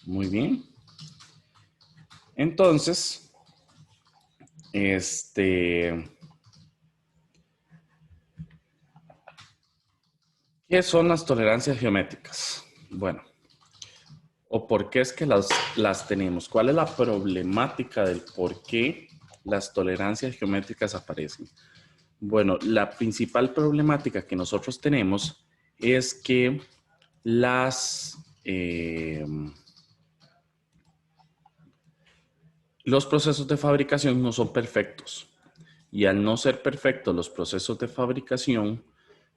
Muy bien. Entonces, ¿qué son las tolerancias geométricas? Bueno, o por qué es que las tenemos. ¿Cuál es la problemática del por qué las tolerancias geométricas aparecen? Bueno, la principal problemática que nosotros tenemos es que los procesos de fabricación no son perfectos. Y al no ser perfectos los procesos de fabricación,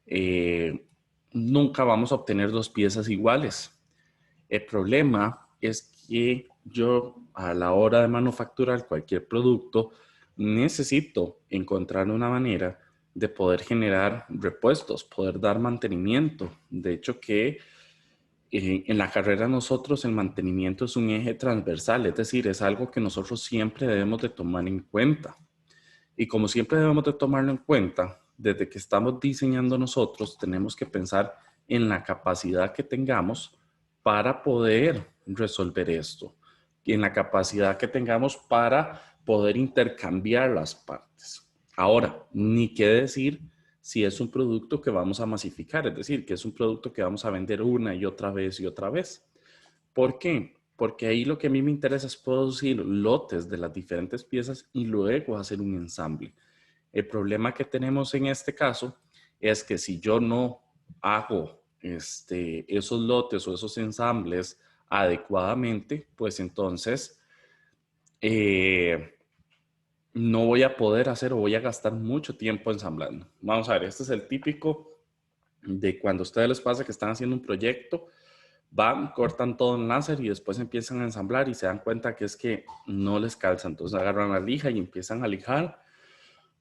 eh, nunca vamos a obtener dos piezas iguales. El problema es que yo a la hora de manufacturar cualquier producto necesito encontrar una manera de poder generar repuestos, poder dar mantenimiento. De hecho que en la carrera nosotros el mantenimiento es un eje transversal, es decir, es algo que nosotros siempre debemos de tomar en cuenta. Y como siempre debemos de tomarlo en cuenta, desde que estamos diseñando nosotros, tenemos que pensar en la capacidad que tengamos para poder resolver esto. Y en la capacidad que tengamos para poder intercambiar las partes. Ahora, ni qué decir si es un producto que vamos a masificar, es decir, que es un producto que vamos a vender una y otra vez y otra vez. ¿Por qué? Porque ahí lo que a mí me interesa es producir lotes de las diferentes piezas y luego hacer un ensamble. El problema que tenemos en este caso es que si yo no hago esos lotes o esos ensambles adecuadamente, pues entonces eh, no voy a poder hacer o voy a gastar mucho tiempo ensamblando. Vamos a ver, este es el típico de cuando a ustedes les pasa que están haciendo un proyecto, van, cortan todo en láser y después empiezan a ensamblar y se dan cuenta que es que no les calza. Entonces agarran la lija y empiezan a lijar,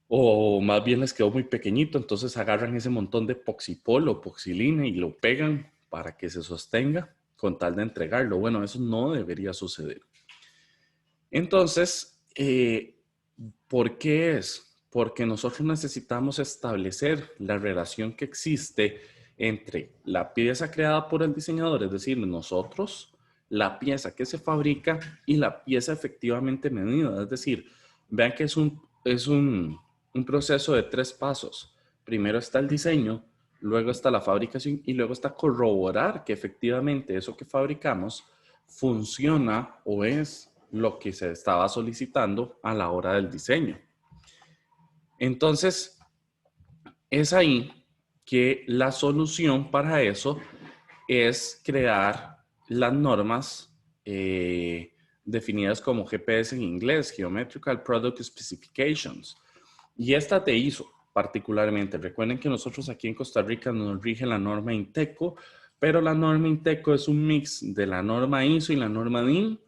o más bien les quedó muy pequeñito, entonces agarran ese montón de poxipol o poxilina y lo pegan para que se sostenga con tal de entregarlo. Bueno, eso no debería suceder. Entonces, ¿por qué es? Porque nosotros necesitamos establecer la relación que existe entre la pieza creada por el diseñador, es decir, nosotros, la pieza que se fabrica y la pieza efectivamente medida. Es decir, vean que es un proceso de 3 pasos. Primero está el diseño, luego está la fabricación y luego está corroborar que efectivamente eso que fabricamos funciona o es lo que se estaba solicitando a la hora del diseño. Entonces, es ahí que la solución para eso es crear las normas definidas como GPS en inglés, Geometrical Product Specifications. Y esta de ISO particularmente. Recuerden que nosotros aquí en Costa Rica nos rige la norma INTECO, pero la norma INTECO es un mix de la norma ISO y la norma DIN.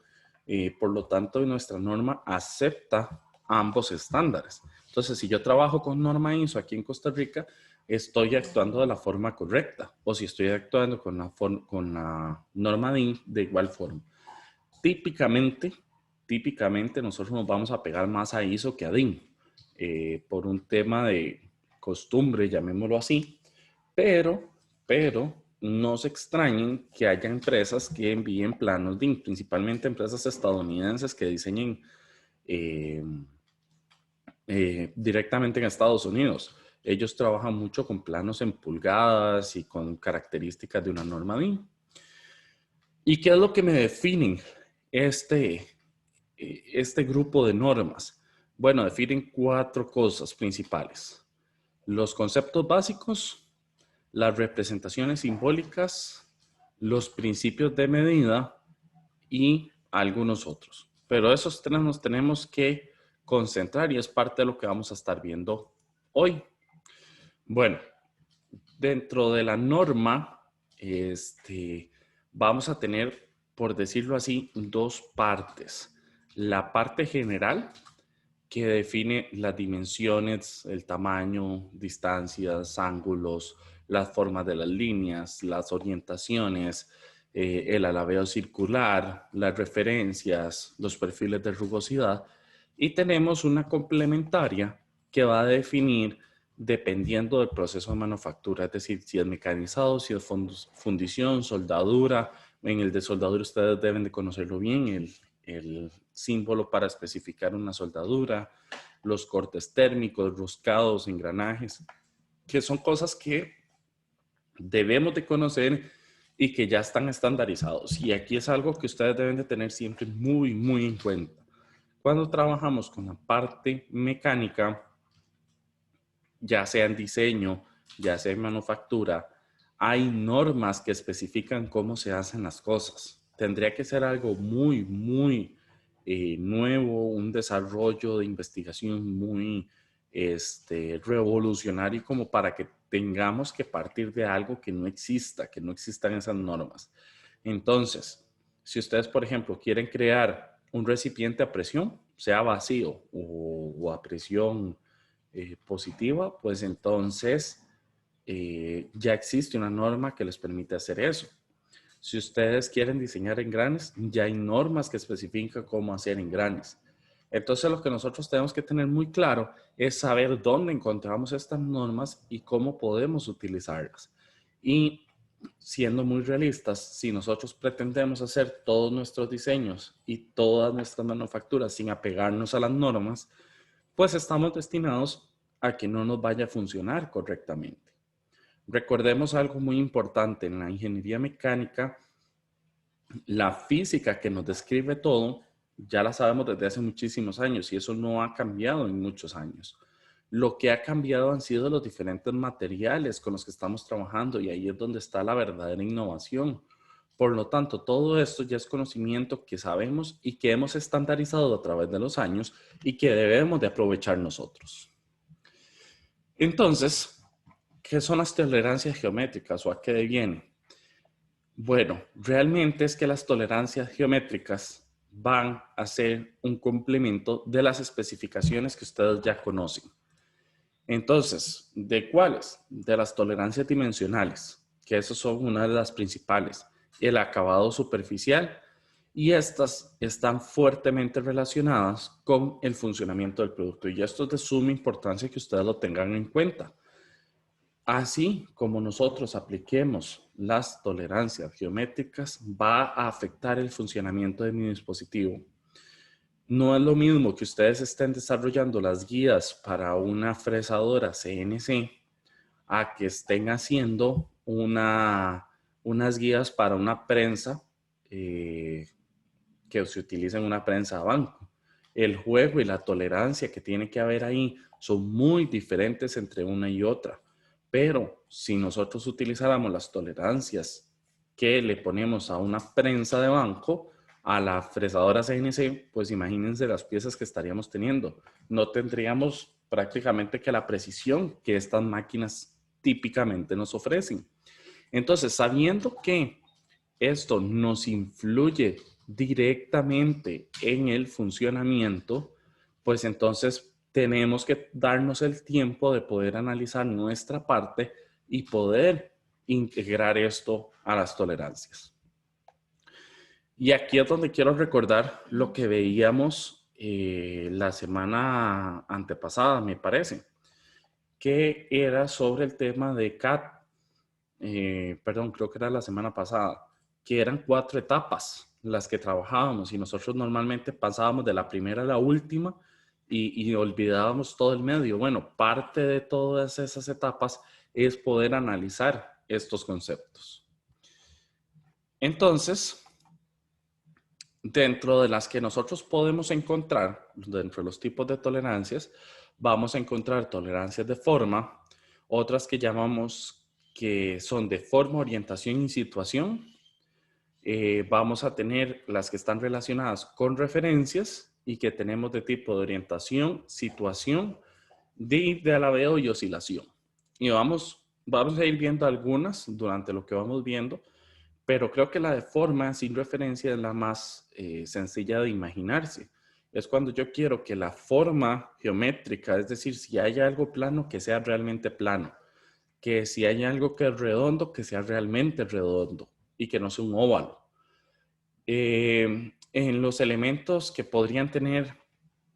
Por lo tanto, nuestra norma acepta ambos estándares. Entonces, si yo trabajo con norma ISO aquí en Costa Rica, estoy actuando de la forma correcta. O si estoy actuando con la norma DIN, de igual forma. Típicamente nosotros nos vamos a pegar más a ISO que a DIN, por un tema de costumbre, llamémoslo así, pero no se extrañen que haya empresas que envíen planos DIN, principalmente empresas estadounidenses que diseñen eh, directamente en Estados Unidos. Ellos trabajan mucho con planos en pulgadas y con características de una norma DIN. ¿Y qué es lo que me definen este grupo de normas? Bueno, definen 4 cosas principales: los conceptos básicos, las representaciones simbólicas, los principios de medida y algunos otros. Pero esos 3 nos tenemos que concentrar y es parte de lo que vamos a estar viendo hoy. Bueno, dentro de la norma, vamos a tener, por decirlo así, 2 partes. La parte general, que define las dimensiones, el tamaño, distancias, ángulos, las formas de las líneas, las orientaciones, el alabeo circular, las referencias, los perfiles de rugosidad. Y tenemos una complementaria que va a definir dependiendo del proceso de manufactura, es decir, si es mecanizado, si es fundición, soldadura, En el de soldadura ustedes deben de conocerlo bien, el símbolo para especificar una soldadura, los cortes térmicos, roscados, engranajes, que son cosas que debemos de conocer y que ya están estandarizados. Y aquí es algo que ustedes deben de tener siempre muy, muy en cuenta. Cuando trabajamos con la parte mecánica, ya sea en diseño, ya sea en manufactura, hay normas que especifican cómo se hacen las cosas. Tendría que ser algo muy, muy nuevo, un desarrollo de investigación muy revolucionario como para que tengamos que partir de algo que no exista, que no existan esas normas. Entonces, si ustedes, por ejemplo, quieren crear un recipiente a presión, sea vacío o a presión positiva, pues entonces ya existe una norma que les permite hacer eso. Si ustedes quieren diseñar engranes, ya hay normas que especifican cómo hacer engranes. Entonces lo que nosotros tenemos que tener muy claro es saber dónde encontramos estas normas y cómo podemos utilizarlas. Y siendo muy realistas, si nosotros pretendemos hacer todos nuestros diseños y todas nuestras manufacturas sin apegarnos a las normas, pues estamos destinados a que no nos vaya a funcionar correctamente. Recordemos algo muy importante en la ingeniería mecánica, la física que nos describe todo, ya la sabemos desde hace muchísimos años y eso no ha cambiado en muchos años. Lo que ha cambiado han sido los diferentes materiales con los que estamos trabajando y ahí es donde está la verdadera innovación. Por lo tanto, todo esto ya es conocimiento que sabemos y que hemos estandarizado a través de los años y que debemos de aprovechar nosotros. Entonces, ¿qué son las tolerancias geométricas o a qué vienen? Bueno, realmente es que las tolerancias geométricas van a ser un complemento de las especificaciones que ustedes ya conocen. Entonces, ¿de cuáles? De las tolerancias dimensionales, que esas son una de las principales. El acabado superficial y estas están fuertemente relacionadas con el funcionamiento del producto. Y esto es de suma importancia que ustedes lo tengan en cuenta. Así como nosotros apliquemos las tolerancias geométricas, va a afectar el funcionamiento de mi dispositivo. No es lo mismo que ustedes estén desarrollando las guías para una fresadora CNC a que estén haciendo unas guías para una prensa que se utiliza en una prensa a banco. El juego y la tolerancia que tiene que haber ahí son muy diferentes entre una y otra. Pero si nosotros utilizáramos las tolerancias que le ponemos a una prensa de banco, a la fresadora CNC, pues imagínense las piezas que estaríamos teniendo. No tendríamos prácticamente que la precisión que estas máquinas típicamente nos ofrecen. Entonces, sabiendo que esto nos influye directamente en el funcionamiento, pues entonces tenemos que darnos el tiempo de poder analizar nuestra parte y poder integrar esto a las tolerancias. Y aquí es donde quiero recordar lo que veíamos la semana antepasada, me parece, que era sobre el tema de CAD. Perdón, creo que era la semana pasada, que eran 4 etapas las que trabajábamos y nosotros normalmente pasábamos de la primera a la última y olvidábamos todo el medio. Bueno, parte de todas esas etapas es poder analizar estos conceptos. Entonces, dentro de las que nosotros podemos encontrar, dentro de los tipos de tolerancias, vamos a encontrar tolerancias de forma, otras que llamamos que son de forma, orientación y situación. Vamos a tener las que están relacionadas con referencias y que tenemos de tipo de orientación, situación, de alabeo y oscilación. Y vamos a ir viendo algunas durante lo que vamos viendo, pero creo que la de forma sin referencia es la más sencilla de imaginarse. Es cuando yo quiero que la forma geométrica, es decir, si hay algo plano, que sea realmente plano. Que si hay algo que es redondo, que sea realmente redondo y que no sea un óvalo. En los elementos que podrían tener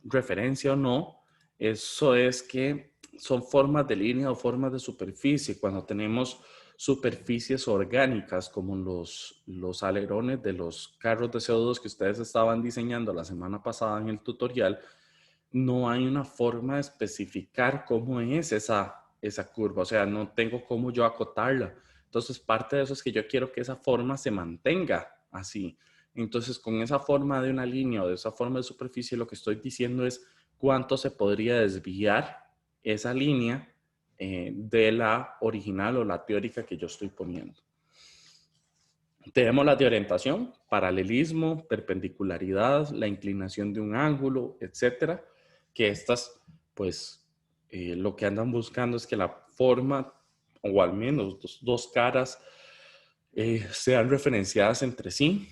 referencia o no, eso es que son formas de línea o formas de superficie. Cuando tenemos superficies orgánicas como los alerones de los carros de CO2 que ustedes estaban diseñando la semana pasada en el tutorial, no hay una forma de especificar cómo es esa curva. O sea, no tengo cómo yo acotarla. Entonces, parte de eso es que yo quiero que esa forma se mantenga así. Entonces, con esa forma de una línea o de esa forma de superficie, lo que estoy diciendo es cuánto se podría desviar esa línea de la original o la teórica que yo estoy poniendo. Tenemos las de orientación, paralelismo, perpendicularidad, la inclinación de un ángulo, etcétera, que estas, pues, lo que andan buscando es que la forma, o al menos dos caras, sean referenciadas entre sí.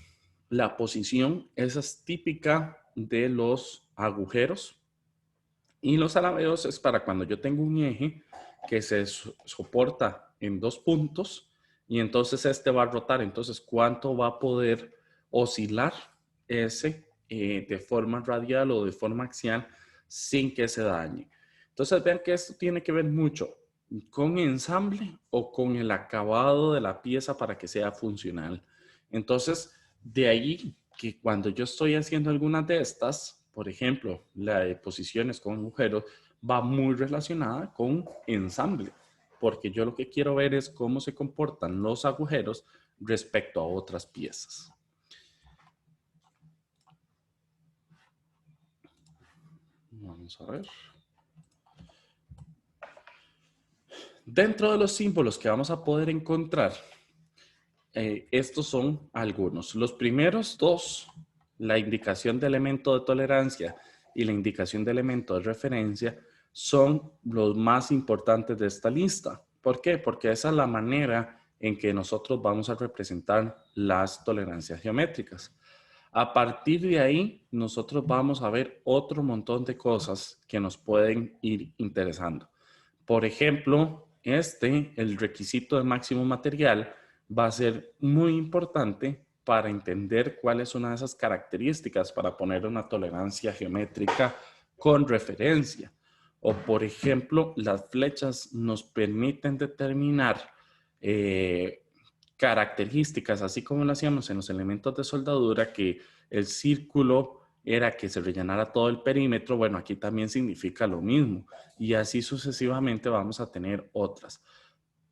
La posición, esa es típica de los agujeros. Y los alabeos es para cuando yo tengo un eje que se soporta en dos puntos y entonces este va a rotar. Entonces, ¿cuánto va a poder oscilar ese de forma radial o de forma axial sin que se dañe? Entonces, vean que esto tiene que ver mucho con ensamble o con el acabado de la pieza para que sea funcional. Entonces, de ahí que cuando yo estoy haciendo alguna de estas, por ejemplo, la de posiciones con agujeros, va muy relacionada con ensamble, porque yo lo que quiero ver es cómo se comportan los agujeros respecto a otras piezas. Vamos a ver. Dentro de los símbolos que vamos a poder encontrar, estos son algunos. Los primeros dos, la indicación de elemento de tolerancia y la indicación de elemento de referencia, son los más importantes de esta lista. ¿Por qué? Porque esa es la manera en que nosotros vamos a representar las tolerancias geométricas. A partir de ahí, nosotros vamos a ver otro montón de cosas que nos pueden ir interesando. Por ejemplo, el requisito de máximo material, va a ser muy importante para entender cuál es una de esas características para poner una tolerancia geométrica con referencia. O, por ejemplo, las flechas nos permiten determinar características, así como lo hacíamos en los elementos de soldadura, que el círculo era que se rellenara todo el perímetro. Bueno, aquí también significa lo mismo. Y así sucesivamente vamos a tener otras.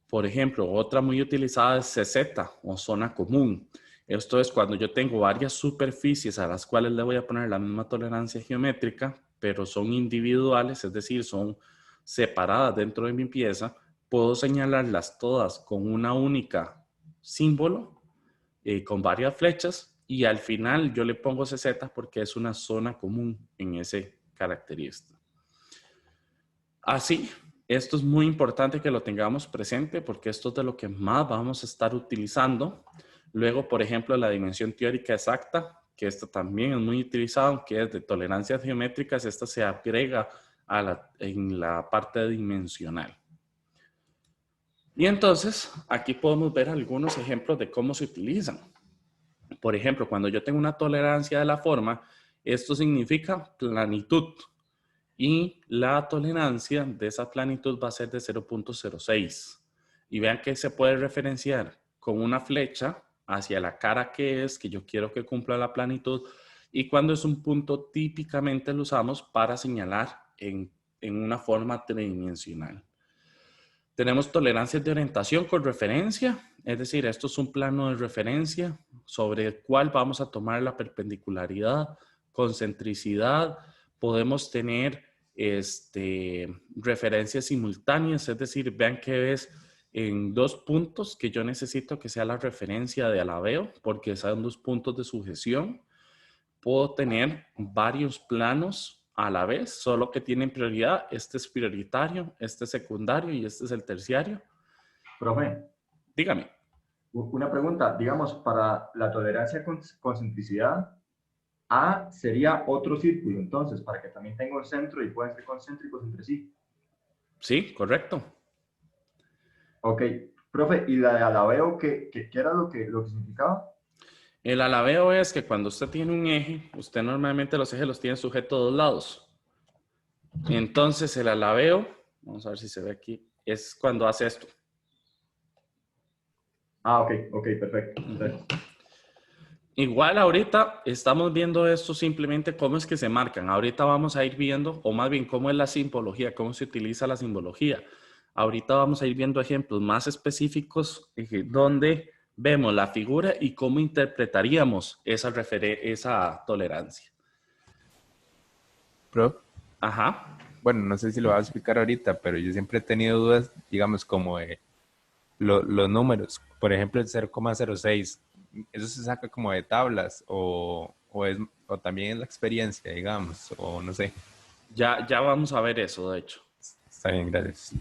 Por ejemplo, otra muy utilizada es CZ o zona común. Esto es cuando yo tengo varias superficies a las cuales le voy a poner la misma tolerancia geométrica, pero son individuales, es decir, son separadas dentro de mi pieza. Puedo señalarlas todas con una única símbolo, con varias flechas, y al final yo le pongo CZ porque es una zona común en ese característica. Así, esto es muy importante que lo tengamos presente porque esto es de lo que más vamos a estar utilizando. Luego, por ejemplo, la dimensión teórica exacta, que esta también es muy utilizada, que es de tolerancias geométricas, esta se agrega en la parte dimensional. Y entonces, aquí podemos ver algunos ejemplos de cómo se utilizan. Por ejemplo, cuando yo tengo una tolerancia de la forma, esto significa planitud. Y la tolerancia de esa planitud va a ser de 0.06. Y vean que se puede referenciar con una flecha hacia la cara que yo quiero que cumpla la planitud. Y cuando es un punto, típicamente lo usamos para señalar en una forma tridimensional. Tenemos tolerancias de orientación con referencia, es decir, esto es un plano de referencia sobre el cual vamos a tomar la perpendicularidad, concentricidad. Podemos tener referencias simultáneas, es decir, vean que es en dos puntos que yo necesito que sea la referencia de alabeo, porque son dos puntos de sujeción. Puedo tener varios planos a la vez, solo que tienen prioridad. Este es prioritario, este es secundario y este es el terciario. Profe, Dígame. una pregunta. Digamos, para la tolerancia con concentricidad, A sería otro círculo, entonces, para que también tenga un centro y puedan ser concéntricos entre sí. Sí, correcto. Ok, profe, ¿y la de alabeo qué era lo que significaba? El alabeo es que cuando usted tiene un eje, usted normalmente los ejes los tiene sujetos a dos lados. Entonces el alabeo, vamos a ver si se ve aquí, es cuando hace esto. Ah, ok, ok, perfecto. Gracias. Igual ahorita estamos viendo esto simplemente cómo es que se marcan. Ahorita vamos a ir viendo, o más bien cómo es la simbología, cómo se utiliza la simbología. Ahorita vamos a ir viendo ejemplos más específicos donde vemos la figura y cómo interpretaríamos esa tolerancia. Prof, Ajá. bueno, no sé si lo vas a explicar ahorita, pero yo siempre he tenido dudas, digamos, como de los números. Por ejemplo, el 0,06, ¿eso se saca como de tablas o también es la experiencia, digamos, o no sé? Ya vamos a ver eso, de hecho. Está bien, gracias.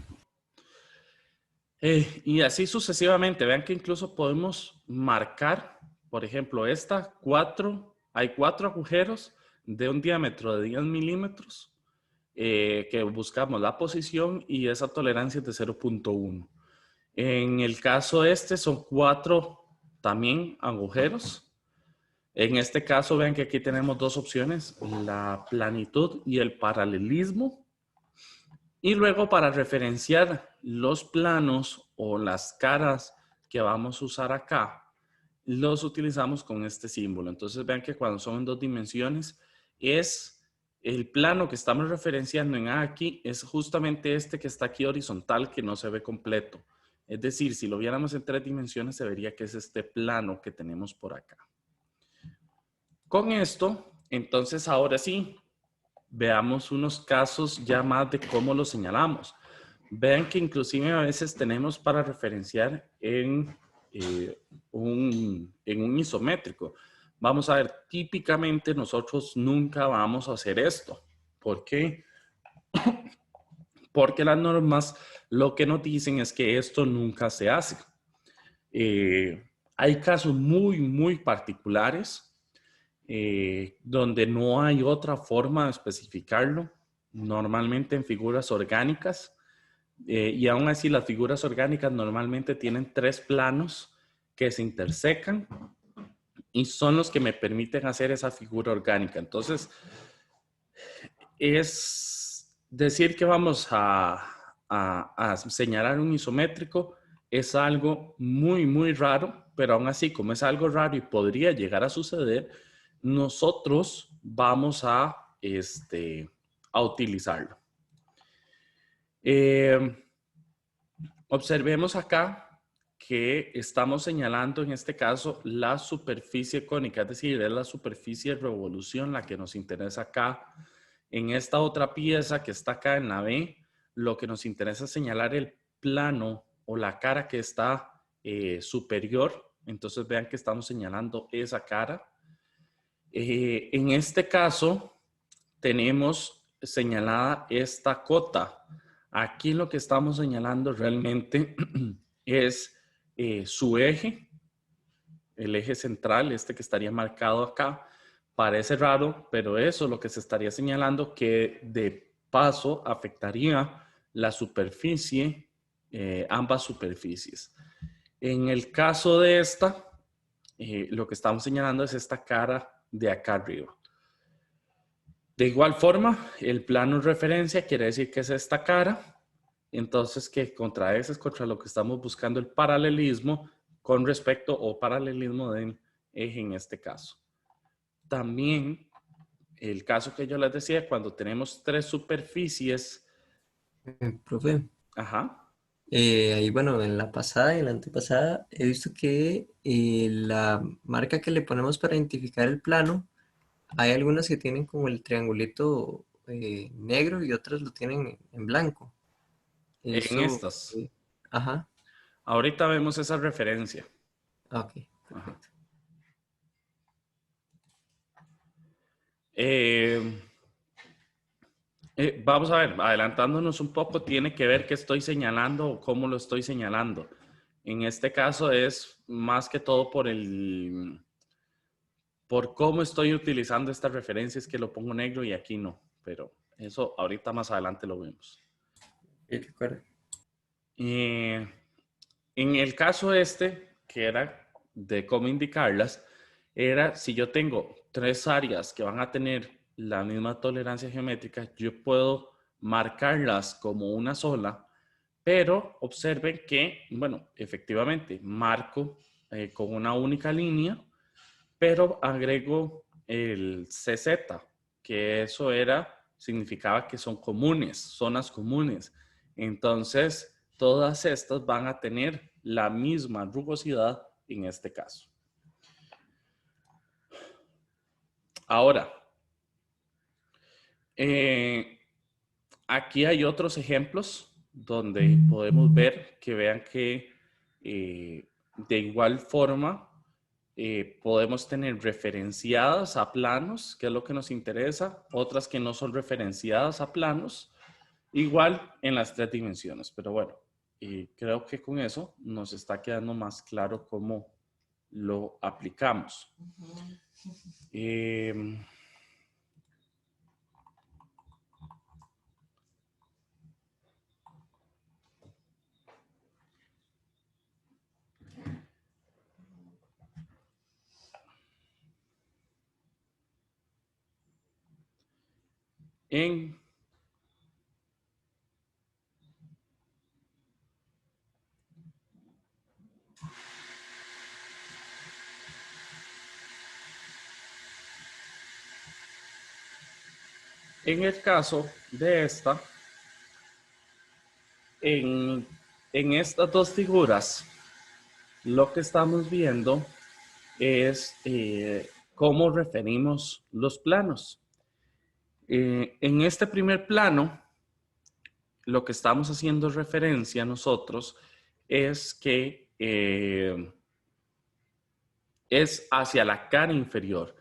Y así sucesivamente. Vean que incluso podemos marcar, por ejemplo, hay 4 agujeros de un diámetro de 10 milímetros que buscamos la posición y esa tolerancia es de 0,1. En el caso son 4 también agujeros. En este caso, vean que aquí tenemos 2 opciones, la planitud y el paralelismo. Y luego para referenciar los planos o las caras que vamos a usar acá, los utilizamos con este símbolo. Entonces vean que cuando son en 2 dimensiones, es el plano que estamos referenciando en A aquí, es justamente este que está aquí horizontal que no se ve completo. Es decir, si lo viéramos en 3 dimensiones, se vería que es este plano que tenemos por acá. Con esto, entonces ahora sí, veamos unos casos ya más de cómo lo señalamos. Vean que inclusive a veces tenemos para referenciar en un isométrico. Vamos a ver, típicamente nosotros nunca vamos a hacer esto. ¿Por qué? Porque las normas lo que nos dicen es que esto nunca se hace. Hay casos muy particulares donde no hay otra forma de especificarlo, normalmente en figuras orgánicas, y aún así las figuras orgánicas normalmente tienen 3 planos que se intersecan y son los que me permiten hacer esa figura orgánica. Entonces, es decir que vamos a señalar un isométrico es algo muy raro, pero aún así, como es algo raro y podría llegar a suceder, nosotros vamos a utilizarlo. Observemos acá que estamos señalando en este caso la superficie cónica, es decir, es la superficie de revolución la que nos interesa acá. En esta otra pieza que está acá en la B, lo que nos interesa es señalar el plano o la cara que está superior. Entonces vean que estamos señalando esa cara. En este caso tenemos señalada esta cota. Aquí lo que estamos señalando realmente es su eje, el eje central, este que estaría marcado acá. Parece raro, pero eso es lo que se estaría señalando, que de paso afectaría la superficie, ambas superficies. En el caso de esta, lo que estamos señalando es esta cara de acá arriba. De igual forma, el plano de referencia quiere decir que es esta cara. Entonces, que contra ese es contra lo que estamos buscando el paralelismo con respecto o paralelismo del eje en este caso. También, el caso que yo les decía, cuando tenemos 3 superficies. Profe, Ajá. ahí bueno, en la pasada y en la antepasada he visto que la marca que le ponemos para identificar el plano, hay algunas que tienen como el triangulito negro y otras lo tienen en blanco. En Eso, estas. ajá, Ahorita vemos esa referencia. ok, Ajá. perfecto. Vamos a ver, adelantándonos un poco, tiene que ver qué estoy señalando o cómo lo estoy señalando. En este caso es más que todo por cómo estoy utilizando estas referencias que lo pongo negro y aquí no, pero eso ahorita más adelante lo vemos. De acuerdo. En el caso que era de cómo indicarlas, era si yo tengo 3 áreas que van a tener la misma tolerancia geométrica, yo puedo marcarlas como una sola, Pero observen que, bueno, efectivamente, marco con una única línea, pero agrego el CZ, que eso significaba que son comunes, zonas comunes. Entonces, todas estas van a tener la misma rugosidad en este caso. Ahora, aquí hay otros ejemplos donde podemos ver que vean que de igual forma podemos tener referenciadas a planos, que es lo que nos interesa, otras que no son referenciadas a planos, igual en las 3 dimensiones. Pero bueno, creo que con eso nos está quedando más claro cómo lo aplicamos. En el caso de esta, en estas dos figuras, lo que estamos viendo es cómo referimos los planos. En este primer plano, lo que estamos haciendo referencia nosotros es que es hacia la cara inferior.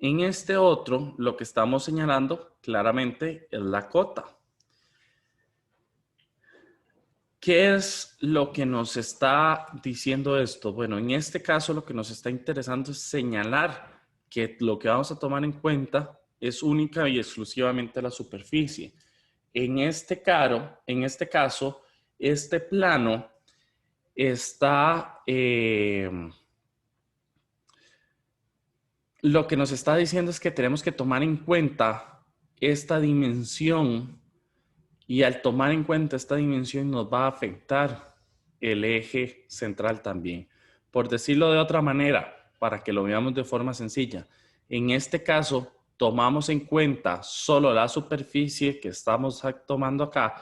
En este otro, lo que estamos señalando claramente es la cota. ¿Qué es lo que nos está diciendo esto? Bueno, en este caso lo que nos está interesando es señalar que lo que vamos a tomar en cuenta es única y exclusivamente la superficie. En este caso, este plano está, lo que nos está diciendo es que tenemos que tomar en cuenta esta dimensión. Y al tomar en cuenta esta dimensión nos va a afectar el eje central también. Por decirlo de otra manera, para que lo veamos de forma sencilla, en este caso tomamos en cuenta solo la superficie que estamos tomando acá,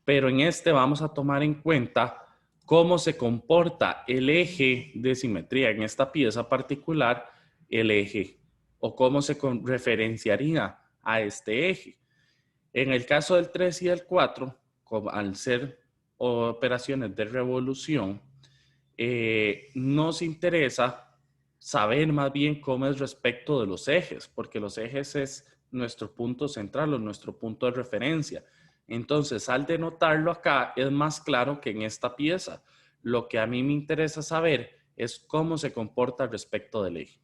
pero en este vamos a tomar en cuenta cómo se comporta el eje de simetría en esta pieza particular, el eje, o cómo se referenciaría a este eje. En el caso del 3 y el 4, al ser operaciones de revolución, nos interesa saber más bien cómo es respecto de los ejes, porque los ejes es nuestro punto central o nuestro punto de referencia. Entonces, al denotarlo acá, es más claro que en esta pieza. Lo que a mí me interesa saber es cómo se comporta respecto del eje.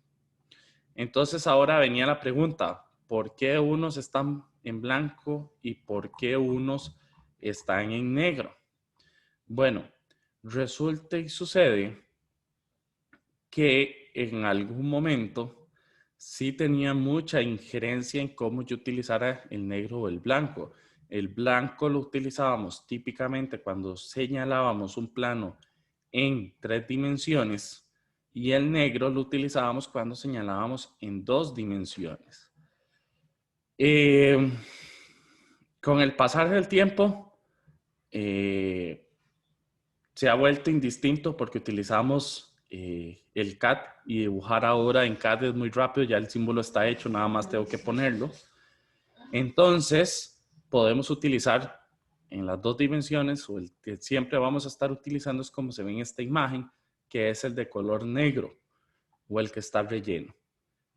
Entonces, ahora venía la pregunta, ¿por qué unos están en blanco y por qué unos están en negro? Bueno, resulta y sucede que en algún momento sí tenía mucha injerencia en cómo yo utilizara el negro o el blanco. El blanco lo utilizábamos típicamente cuando señalábamos un plano en 3 dimensiones y el negro lo utilizábamos cuando señalábamos en 2 dimensiones. Con el pasar del tiempo, se ha vuelto indistinto porque utilizamos el CAD y dibujar ahora en CAD es muy rápido, ya el símbolo está hecho, nada más tengo que ponerlo. Entonces, podemos utilizar en las 2 dimensiones, o el que siempre vamos a estar utilizando es como se ve en esta imagen, que es el de color negro o el que está relleno.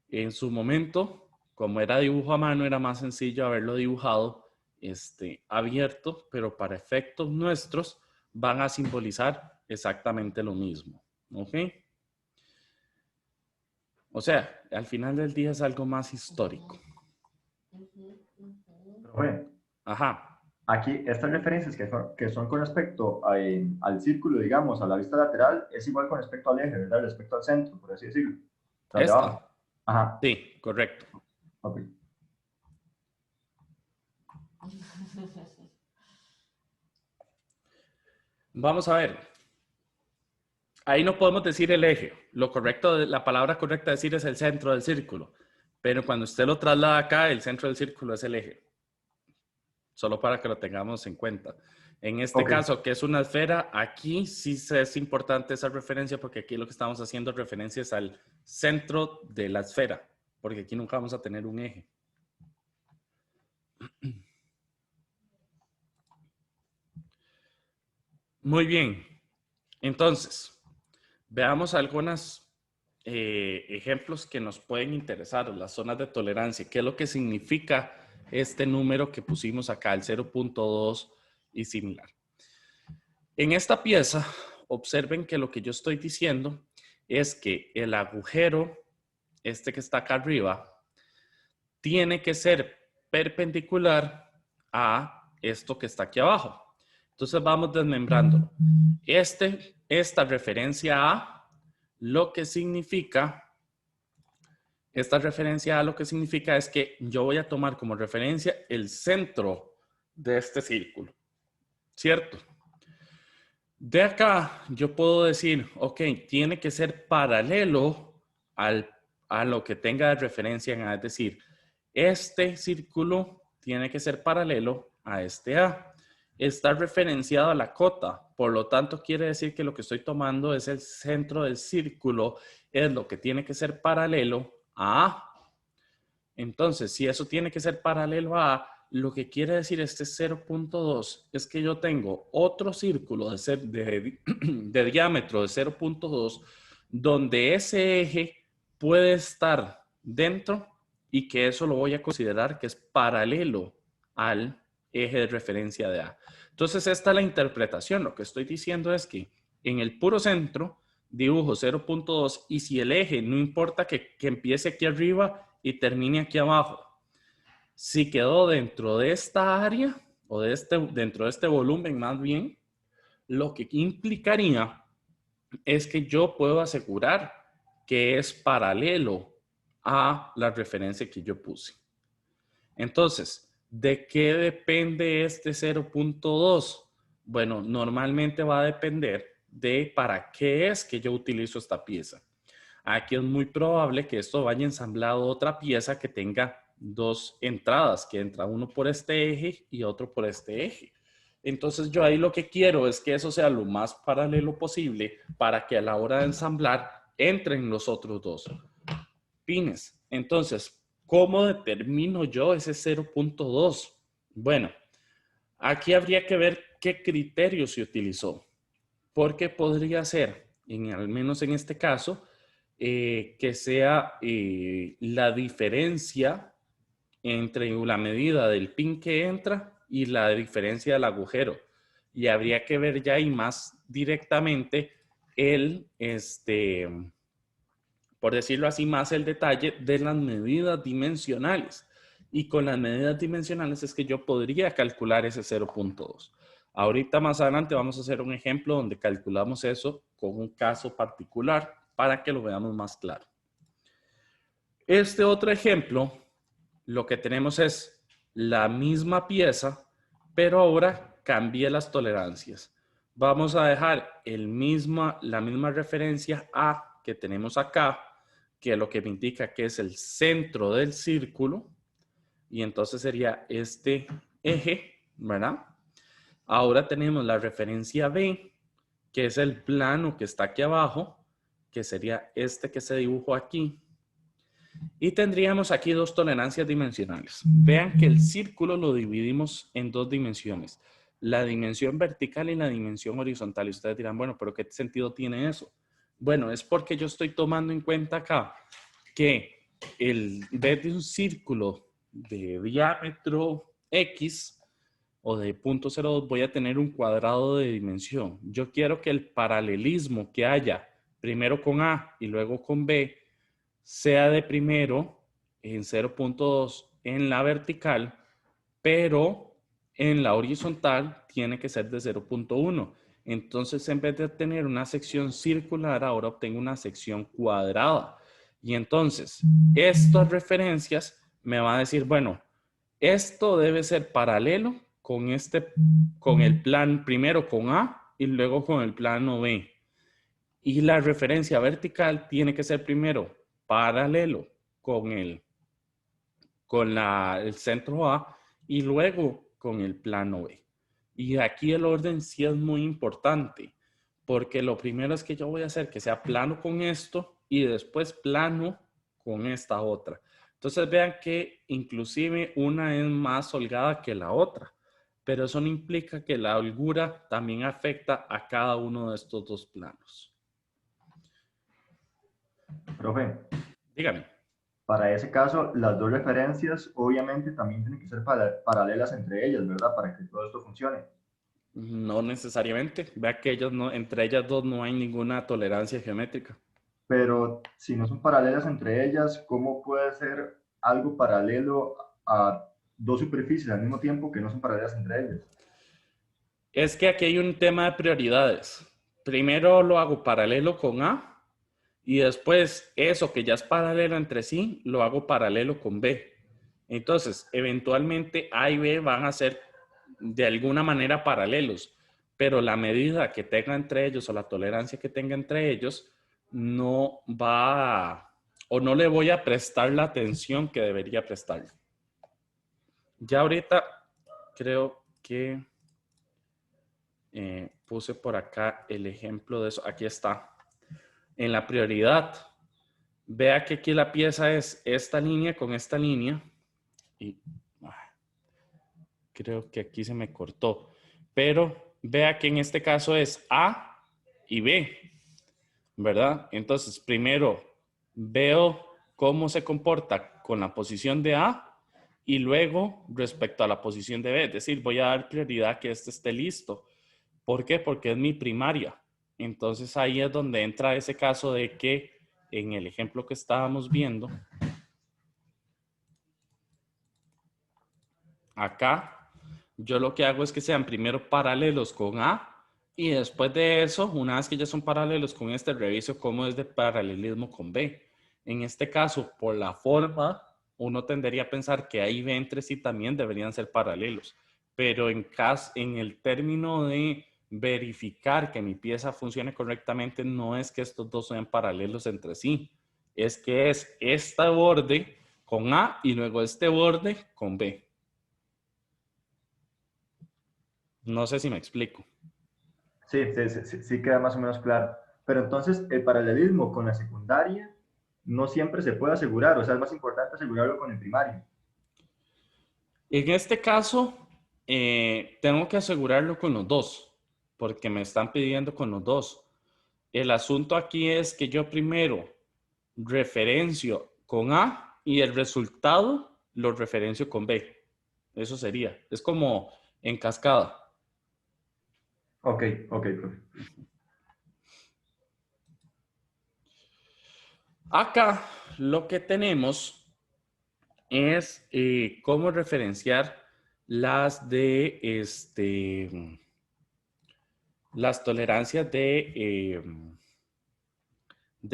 En su momento, como era dibujo a mano, era más sencillo haberlo dibujado abierto, pero para efectos nuestros van a simbolizar exactamente lo mismo. ¿Ok? O sea, al final del día es algo más histórico. Bueno, Ajá. aquí estas referencias que son con respecto al círculo, digamos, a la vista lateral, es igual con respecto al eje, ¿verdad? Respecto al centro, por así decirlo. Las de abajo. ¿Esta? Ajá. Sí, correcto. Ok. Vamos a ver. Ahí no podemos decir el eje. Lo correcto, la palabra correcta decir es el centro del círculo. Pero cuando usted lo traslada acá, el centro del círculo es el eje. Solo para que lo tengamos en cuenta. En este caso, que es una esfera, aquí sí es importante esa referencia porque aquí lo que estamos haciendo es referencias al centro de la esfera. Porque aquí nunca vamos a tener un eje. Muy bien. Entonces, veamos algunos ejemplos que nos pueden interesar, las zonas de tolerancia. ¿Qué es lo que significa este número que pusimos acá, el 0.2 y similar? En esta pieza, observen que lo que yo estoy diciendo es que el agujero, este que está acá arriba, tiene que ser perpendicular a esto que está aquí abajo. Entonces vamos desmembrándolo. Esta referencia a lo que significa, es que yo voy a tomar como referencia el centro de este círculo, ¿cierto? De acá yo puedo decir, ok, tiene que ser paralelo a lo que tenga de referencia en A, es decir, este círculo tiene que ser paralelo a este A. Está referenciado a la cota, por lo tanto quiere decir que lo que estoy tomando es el centro del círculo, es lo que tiene que ser paralelo a A. Entonces, si eso tiene que ser paralelo a A, lo que quiere decir este 0.2 es que yo tengo otro círculo de diámetro de 0.2 donde ese eje puede estar dentro y que eso lo voy a considerar que es paralelo al eje de referencia de A. Entonces, esta es la interpretación. Lo que estoy diciendo es que en el puro centro dibujo 0.2 y si el eje, no importa que empiece aquí arriba y termine aquí abajo, si quedó dentro de esta área o dentro de este volumen más bien, lo que implicaría es que yo puedo asegurar que es paralelo a la referencia que yo puse. Entonces, ¿de qué depende este 0.2? Bueno, normalmente va a depender de para qué es que yo utilizo esta pieza. Aquí es muy probable que esto vaya ensamblado a otra pieza que tenga dos entradas, que entra uno por este eje y otro por este eje. Entonces yo ahí lo que quiero es que eso sea lo más paralelo posible para que a la hora de ensamblar entren los otros dos pines. Entonces, ¿cómo determino yo ese 0.2? Bueno, aquí habría que ver qué criterio se utilizó, porque podría ser, al menos en este caso, que sea la diferencia entre la medida del pin que entra y la diferencia del agujero. Y habría que ver ya y más directamente por decirlo así, más el detalle de las medidas dimensionales. Y con las medidas dimensionales es que yo podría calcular ese 0.2. Ahorita más adelante vamos a hacer un ejemplo donde calculamos eso con un caso particular para que lo veamos más claro. Este otro ejemplo, lo que tenemos es la misma pieza, pero ahora cambié las tolerancias. Vamos a dejar la misma referencia A que tenemos acá, que lo que me indica que es el centro del círculo, y entonces sería este eje, ¿verdad? Ahora tenemos la referencia B, que es el plano que está aquí abajo, que sería este que se dibujó aquí. Y tendríamos aquí dos tolerancias dimensionales. Vean que el círculo lo dividimos en dos dimensiones. La dimensión vertical y la dimensión horizontal. Y ustedes dirán, bueno, ¿pero qué sentido tiene eso? Bueno, es porque yo estoy tomando en cuenta acá que en vez de un círculo de diámetro X o de 0.02 voy a tener un cuadrado de dimensión. Yo quiero que el paralelismo que haya primero con A y luego con B sea de primero en 0.2 en la vertical, pero en la horizontal tiene que ser de 0.1. Entonces, en vez de tener una sección circular, ahora obtengo una sección cuadrada. Y entonces, estas referencias me van a decir, bueno, esto debe ser paralelo con el plan primero con A y luego con el plano B. Y la referencia vertical tiene que ser primero paralelo con el centro A y luego con el plano B. Y aquí el orden sí es muy importante, porque lo primero es que yo voy a hacer que sea plano con esto y después plano con esta otra. Entonces vean que inclusive una es más holgada que la otra, pero eso no implica que la holgura también afecta a cada uno de estos dos planos. Profe, Dígame. para ese caso, las dos referencias obviamente también tienen que ser paralelas entre ellas, ¿verdad? Para que todo esto funcione. No necesariamente. Vea que entre ellas dos no hay ninguna tolerancia geométrica. Pero si no son paralelas entre ellas, ¿cómo puede ser algo paralelo a dos superficies al mismo tiempo que no son paralelas entre ellas? Es que aquí hay un tema de prioridades. Primero lo hago paralelo con A y después eso que ya es paralelo entre sí, lo hago paralelo con B. Entonces, eventualmente A y B van a ser de alguna manera paralelos, pero la medida que tenga entre ellos o la tolerancia que tenga entre ellos no va o no le voy a prestar la atención que debería prestarle. Ya ahorita creo que puse por acá el ejemplo de eso. Aquí está. En la prioridad, vea que aquí la pieza es esta línea con esta línea. Y creo que aquí se me cortó. Pero vea que en este caso es A y B, ¿verdad? Entonces, primero veo cómo se comporta con la posición de A y luego respecto a la posición de B. Es decir, voy a dar prioridad a que este esté listo. ¿Por qué? Porque es mi primaria. Entonces ahí es donde entra ese caso de que en el ejemplo que estábamos viendo, acá, yo lo que hago es que sean primero paralelos con A y después de eso, una vez que ya son paralelos con este, reviso cómo es de paralelismo con B. En este caso, por la forma, uno tendería a pensar que A y B entre sí también deberían ser paralelos. Pero en el término de verificar que mi pieza funcione correctamente, no es que estos dos sean paralelos entre sí. Es que es este borde con A y luego este borde con B. No sé si me explico. Sí queda más o menos claro. Pero entonces el paralelismo con la secundaria no siempre se puede asegurar, o sea, es más importante asegurarlo con el primario. En este caso, tengo que asegurarlo con los dos, porque me están pidiendo con los dos. El asunto aquí es que yo primero referencio con A y el resultado lo referencio con B. Eso sería. Es como en cascada. Ok, profe. Acá lo que tenemos es cómo referenciar las las tolerancias de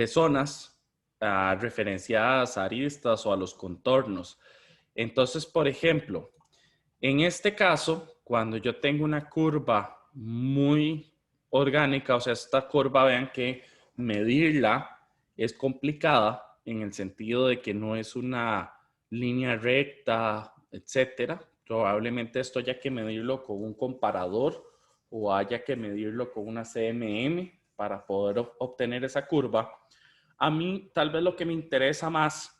zonas referenciadas a aristas o a los contornos. Entonces, por ejemplo, en este caso, cuando yo tengo una curva muy orgánica, o sea, esta curva, vean que medirla es complicada en el sentido de que no es una línea recta, etcétera. Probablemente esto haya que medirlo con un comparador o haya que medirlo con una CMM para poder obtener esa curva. A mí, tal vez lo que me interesa más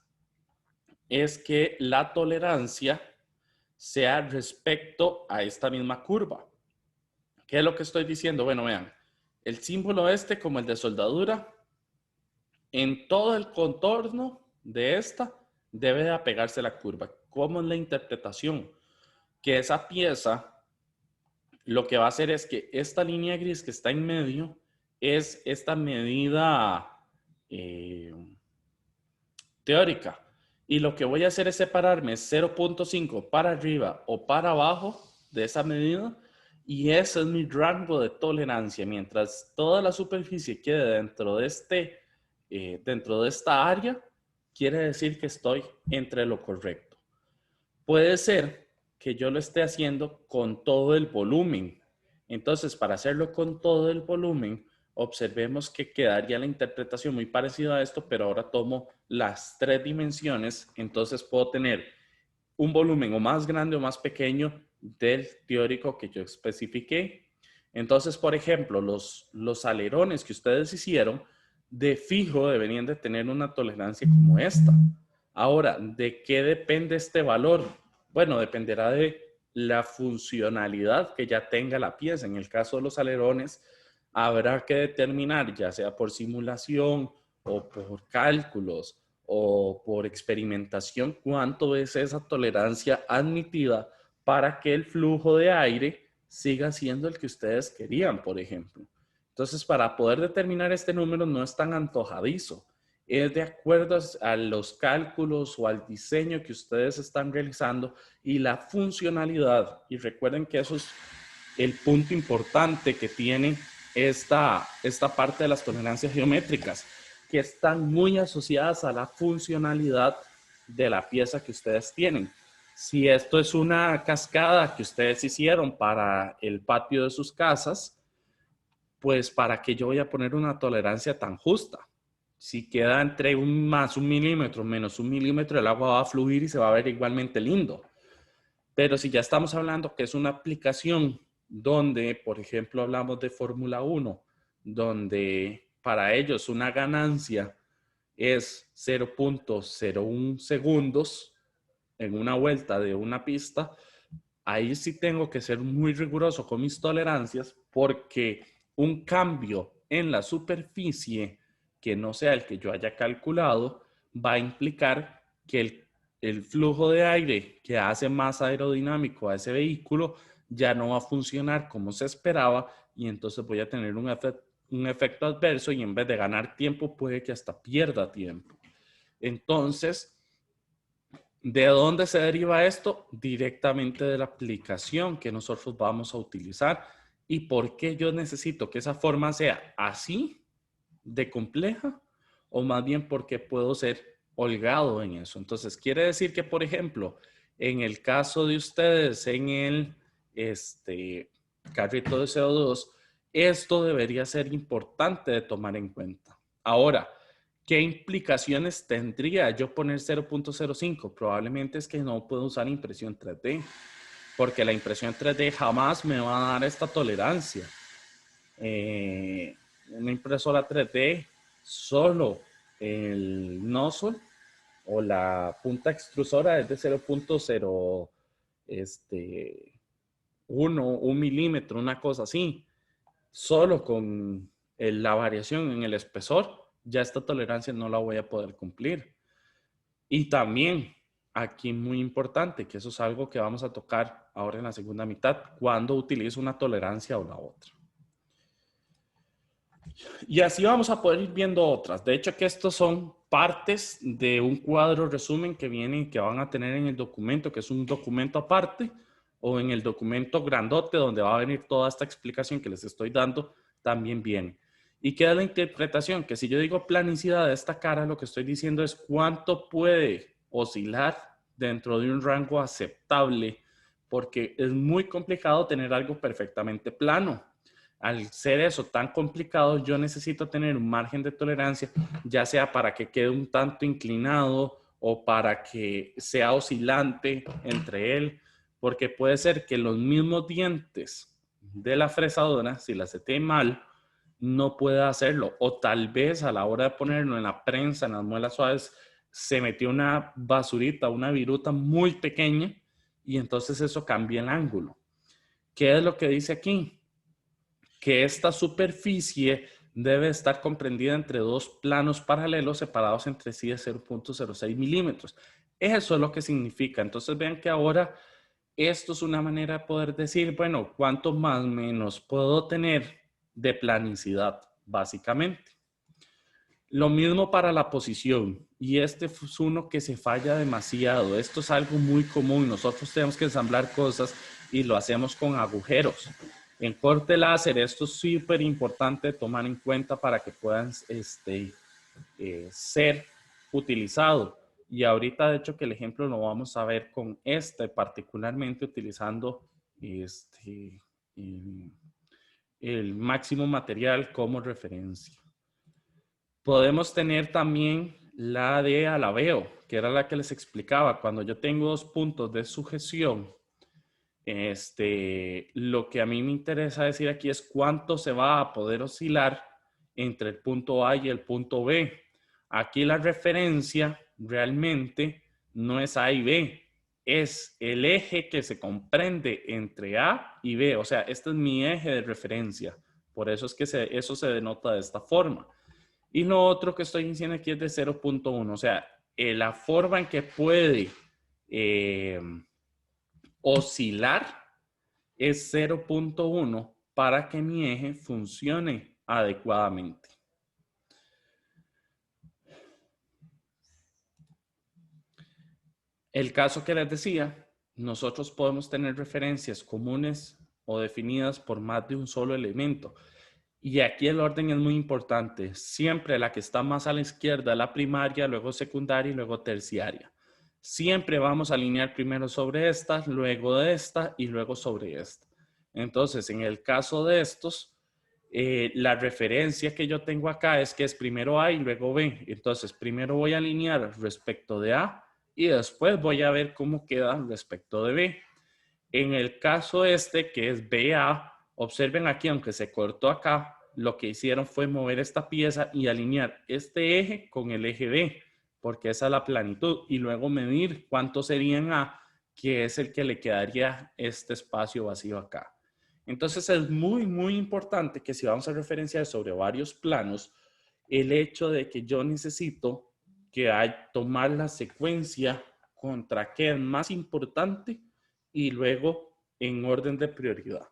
es que la tolerancia sea respecto a esta misma curva. ¿Qué es lo que estoy diciendo? Bueno, vean, el símbolo este como el de soldadura, en todo el contorno de esta debe de apegarse la curva. ¿Cómo es la interpretación? Que esa pieza lo que va a hacer es que esta línea gris que está en medio es esta medida teórica. Y lo que voy a hacer es separarme 0.5 para arriba o para abajo de esa medida. Y ese es mi rango de tolerancia. Mientras toda la superficie quede dentro de esta área, quiere decir que estoy entre lo correcto. Puede ser que yo lo esté haciendo con todo el volumen. Entonces, para hacerlo con todo el volumen, observemos que quedaría la interpretación muy parecida a esto, pero ahora tomo las 3 dimensiones, entonces puedo tener un volumen o más grande o más pequeño del teórico que yo especifiqué. Entonces, por ejemplo, los alerones que ustedes hicieron, de fijo deberían de tener una tolerancia como esta. Ahora, ¿de qué depende este valor? Bueno, dependerá de la funcionalidad que ya tenga la pieza. En el caso de los alerones, habrá que determinar, ya sea por simulación o por cálculos o por experimentación, cuánto es esa tolerancia admitida para que el flujo de aire siga siendo el que ustedes querían, por ejemplo. Entonces, para poder determinar este número no es tan antojadizo. Es de acuerdo a los cálculos o al diseño que ustedes están realizando y la funcionalidad. Y recuerden que eso es el punto importante que tiene esta parte de las tolerancias geométricas, que están muy asociadas a la funcionalidad de la pieza que ustedes tienen. Si esto es una cascada que ustedes hicieron para el patio de sus casas, pues ¿para qué yo voy a poner una tolerancia tan justa? Si queda entre más un milímetro menos un milímetro, el agua va a fluir y se va a ver igualmente lindo. Pero si ya estamos hablando que es una aplicación donde, por ejemplo, hablamos de Fórmula 1, donde para ellos una ganancia es 0.01 segundos en una vuelta de una pista, ahí sí tengo que ser muy riguroso con mis tolerancias porque un cambio en la superficie que no sea el que yo haya calculado va a implicar que el flujo de aire que hace más aerodinámico a ese vehículo ya no va a funcionar como se esperaba y entonces voy a tener un efecto adverso y en vez de ganar tiempo puede que hasta pierda tiempo. Entonces, ¿de dónde se deriva esto? Directamente de la aplicación que nosotros vamos a utilizar. ¿Y por qué yo necesito que esa forma sea así de compleja? O más bien porque puedo ser holgado en eso. Entonces, quiere decir que, por ejemplo, en el caso de ustedes en el carrito de CO2, esto debería ser importante de tomar en cuenta. Ahora, ¿qué implicaciones tendría yo poner 0.05? Probablemente es que no puedo usar impresión 3D, porque la impresión 3D jamás me va a dar esta tolerancia. Una impresora 3D, solo el nozzle o la punta extrusora es de 0.0, 1 milímetro, una cosa así. Solo con la variación en el espesor, ya esta tolerancia no la voy a poder cumplir. Y también, aquí muy importante, que eso es algo que vamos a tocar ahora en la segunda mitad, cuando utilizo una tolerancia o la otra. Y así vamos a poder ir viendo otras. De hecho, que estos son partes de un cuadro resumen que vienen, que van a tener en el documento, que es un documento aparte, o en el documento grandote donde va a venir toda esta explicación que les estoy dando, también viene. ¿Y queda la interpretación? Que si yo digo planicidad de esta cara, lo que estoy diciendo es cuánto puede oscilar dentro de un rango aceptable, porque es muy complicado tener algo perfectamente plano. Al ser eso tan complicado, yo necesito tener un margen de tolerancia, ya sea para que quede un tanto inclinado o para que sea oscilante entre él, porque puede ser que los mismos dientes de la fresadora, si la seté mal, no pueda hacerlo. O tal vez a la hora de ponerlo en la prensa, en las muelas suaves, se metió una basurita, una viruta muy pequeña y entonces eso cambia el ángulo. ¿Qué es lo que dice aquí? Que esta superficie debe estar comprendida entre dos planos paralelos separados entre sí de 0.06 milímetros. Eso es lo que significa. Entonces vean que ahora esto es una manera de poder decir, bueno, ¿cuánto más o menos puedo tener de planicidad, básicamente? Lo mismo para la posición. Y este es uno que se falla demasiado. Esto es algo muy común. Nosotros tenemos que ensamblar cosas y lo hacemos con agujeros. En corte láser, esto es súper importante tomar en cuenta para que puedan ser utilizado. Y ahorita, de hecho, que el ejemplo lo vamos a ver con particularmente utilizando el máximo material como referencia. Podemos tener también la de alabeo, que era la que les explicaba. Cuando yo tengo dos puntos de sujeción, lo que a mí me interesa decir aquí es cuánto se va a poder oscilar entre el punto A y el punto B. Aquí la referencia realmente no es A y B, es el eje que se comprende entre A y B. O sea, este es mi eje de referencia. Por eso es que eso se denota de esta forma. Y lo otro que estoy diciendo aquí es de 0.1. O sea, la forma en que puede oscilar es 0.1 para que mi eje funcione adecuadamente. El caso que les decía, nosotros podemos tener referencias comunes o definidas por más de un solo elemento. Y aquí el orden es muy importante. Siempre la que está más a la izquierda es la primaria, luego secundaria y luego terciaria. Siempre vamos a alinear primero sobre esta, luego de esta y luego sobre esta. Entonces, en el caso de estos, la referencia que yo tengo acá es que es primero A y luego B. Entonces, primero voy a alinear respecto de A y después voy a ver cómo queda respecto de B. En el caso que es BA, observen aquí, aunque se cortó acá, lo que hicieron fue mover esta pieza y alinear este eje con el eje B, porque esa es la planitud, y luego medir cuánto sería en A, que es el que le quedaría este espacio vacío acá. Entonces es muy, muy importante que si vamos a referenciar sobre varios planos, el hecho de que yo necesito tomar la secuencia contra qué es más importante y luego en orden de prioridad.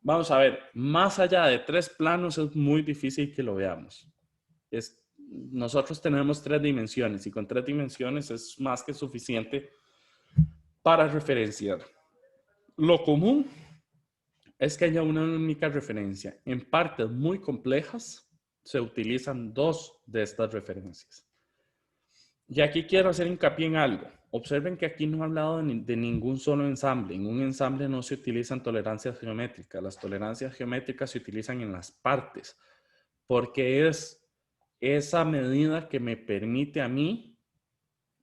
Vamos a ver, más allá de 3 planos es muy difícil que lo veamos. Nosotros tenemos 3 dimensiones y con 3 dimensiones es más que suficiente para referenciar. Lo común es que haya una única referencia. En partes muy complejas se utilizan 2 de estas referencias. Y aquí quiero hacer hincapié en algo. Observen que aquí no he hablado de ningún solo ensamble. En un ensamble no se utilizan tolerancias geométricas. Las tolerancias geométricas se utilizan en las partes, porque es esa medida que me permite a mí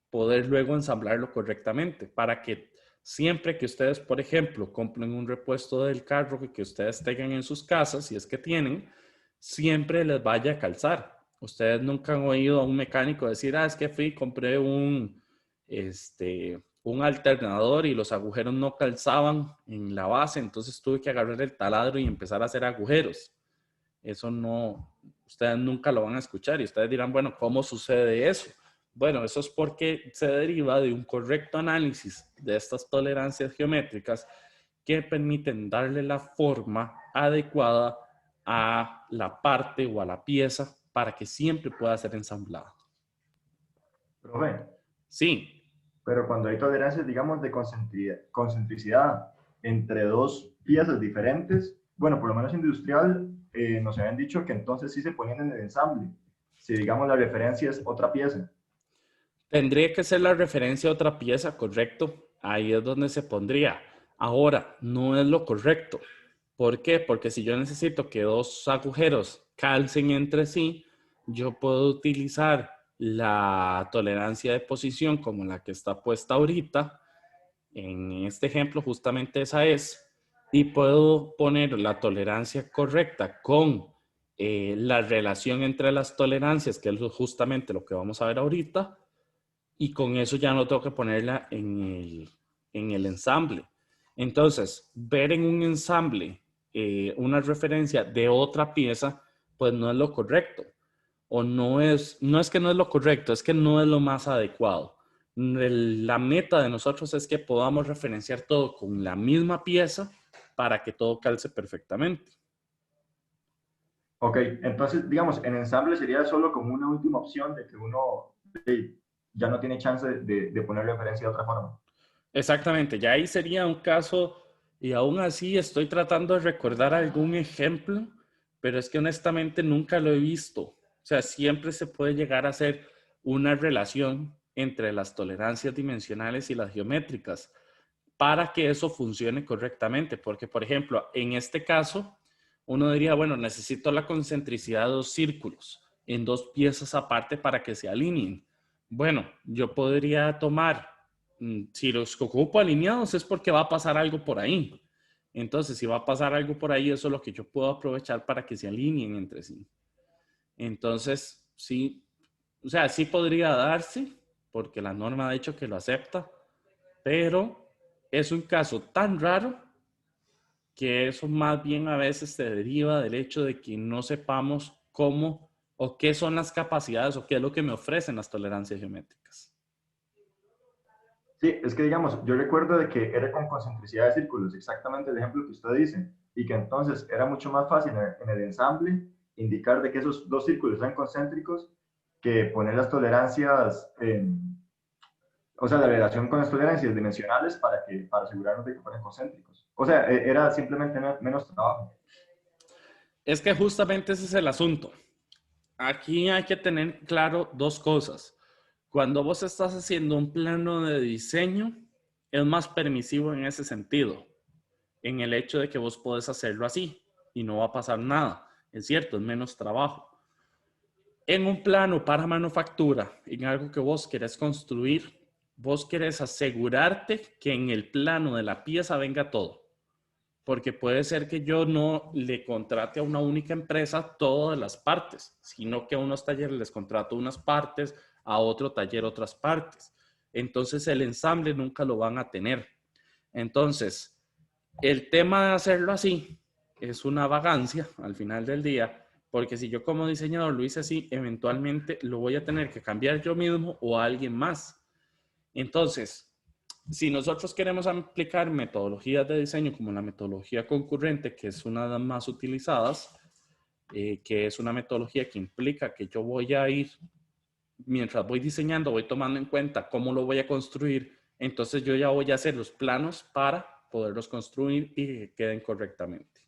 poder luego ensamblarlo correctamente, para que siempre que ustedes, por ejemplo, compren un repuesto del carro que ustedes tengan en sus casas, si es que tienen, siempre les vaya a calzar. Ustedes nunca han oído a un mecánico decir, es que fui y compré un alternador y los agujeros no calzaban en la base, entonces tuve que agarrar el taladro y empezar a hacer agujeros. Eso no, ustedes nunca lo van a escuchar y ustedes dirán, bueno, ¿cómo sucede eso? Bueno, eso es porque se deriva de un correcto análisis de estas tolerancias geométricas que permiten darle la forma adecuada a la parte o a la pieza para que siempre pueda ser ensamblada. Profe. Sí. Pero cuando hay tolerancias, digamos, de concentricidad entre 2 piezas diferentes, bueno, por lo menos industrial, nos habían dicho que entonces sí se ponían en el ensamble. Si, digamos, la referencia es otra pieza. Tendría que ser la referencia a otra pieza, correcto. Ahí es donde se pondría. Ahora, no es lo correcto. ¿Por qué? Porque si yo necesito que 2 agujeros calcen entre sí, yo puedo utilizar la tolerancia de posición como la que está puesta ahorita. En este ejemplo, justamente esa es. Y puedo poner la tolerancia correcta con la relación entre las tolerancias, que es justamente lo que vamos a ver ahorita. Y con eso ya no tengo que ponerla en el ensamble. Entonces, ver en un ensamble una referencia de otra pieza, pues no es lo correcto. O no es que no es lo correcto, es que no es lo más adecuado. La meta de nosotros es que podamos referenciar todo con la misma pieza para que todo calce perfectamente. Ok, entonces, digamos, en ensamble sería solo como una última opción de que uno ya no tiene chance de poner referencia de otra forma. Exactamente, ya ahí sería un caso, y aún así estoy tratando de recordar algún ejemplo, pero es que honestamente nunca lo he visto. O sea, siempre se puede llegar a hacer una relación entre las tolerancias dimensionales y las geométricas para que eso funcione correctamente. Porque, por ejemplo, en este caso, Uno diría, bueno, necesito la concentricidad de 2 círculos en 2 piezas aparte para que se alineen. Bueno, yo podría tomar, si los ocupo alineados es porque va a pasar algo por ahí. Entonces, si va a pasar algo por ahí, eso es lo que yo puedo aprovechar para que se alineen entre sí. Entonces, sí, o sea, sí podría darse, porque la norma ha dicho que lo acepta, pero es un caso tan raro que eso más bien a veces se deriva del hecho de que no sepamos cómo o qué son las capacidades o qué es lo que me ofrecen las tolerancias geométricas. Sí, es que digamos, yo recuerdo de que era con concentricidad de círculos, exactamente el ejemplo que usted dice, y que entonces era mucho más fácil en el ensamble indicar de que esos 2 círculos eran concéntricos que poner las tolerancias, o sea, la relación con las tolerancias dimensionales para asegurarnos de que fueran concéntricos. O sea, era simplemente menos trabajo. Es que justamente ese es el asunto. Aquí hay que tener claro 2 cosas. Cuando vos estás haciendo un plano de diseño, es más permisivo en ese sentido, en el hecho de que vos podés hacerlo así y no va a pasar nada. Es cierto, es menos trabajo. En un plano para manufactura, en algo que vos querés construir, vos querés asegurarte que en el plano de la pieza venga todo. Porque puede ser que yo no le contrate a una única empresa todas las partes, sino que a unos talleres les contrato unas partes, a otro taller otras partes. Entonces el ensamble nunca lo van a tener. Entonces, el tema de hacerlo así es una vagancia al final del día, porque si yo como diseñador lo hice así, eventualmente lo voy a tener que cambiar yo mismo o a alguien más. Entonces, si nosotros queremos aplicar metodologías de diseño como la metodología concurrente, que es una de las más utilizadas, que es una metodología que implica que yo voy a ir, mientras voy diseñando, voy tomando en cuenta cómo lo voy a construir, entonces yo ya voy a hacer los planos para poderlos construir y que queden correctamente.